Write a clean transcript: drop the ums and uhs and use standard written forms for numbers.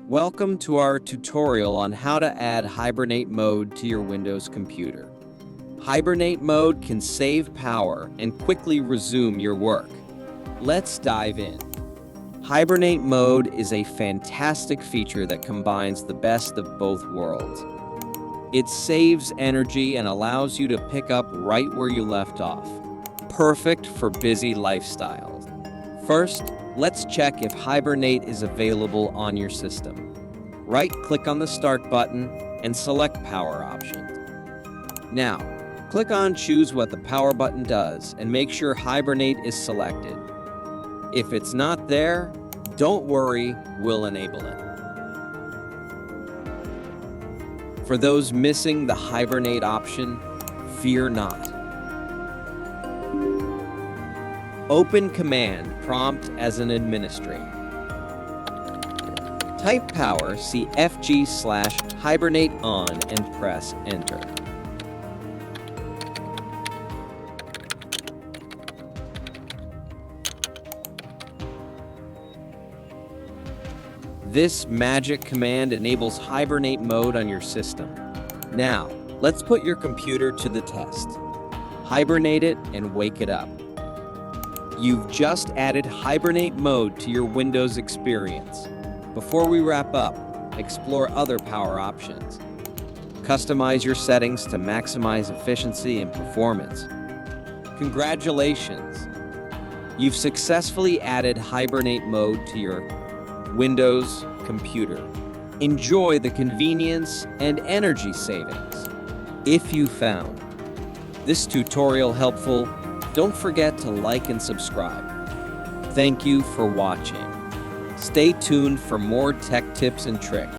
Welcome to our tutorial on how to add Hibernate mode to your Windows computer. Hibernate mode can save power and quickly resume your work. Let's dive in. Hibernate mode is a fantastic feature that combines the best of both worlds. It saves energy and allows you to pick up right where you left off. Perfect for busy lifestyles. First, let's check if Hibernate is available on your system. Right-click on the Start button and select Power Options. Now, click on Choose what the Power button does and make sure Hibernate is selected. If it's not there, don't worry, we'll enable it. For those missing the Hibernate option, fear not. Open Command Prompt as an administrator. Type power CFG/Hibernate on and press Enter. This magic command enables Hibernate mode on your system. Now, let's put your computer to the test. Hibernate it and wake it up. You've just added Hibernate mode to your Windows experience. Before we wrap up, explore other power options. Customize your settings to maximize efficiency and performance. Congratulations! You've successfully added Hibernate mode to your Windows computer. Enjoy the convenience and energy savings. If you found this tutorial helpful, don't forget to like and subscribe. Thank you for watching. Stay tuned for more tech tips and tricks.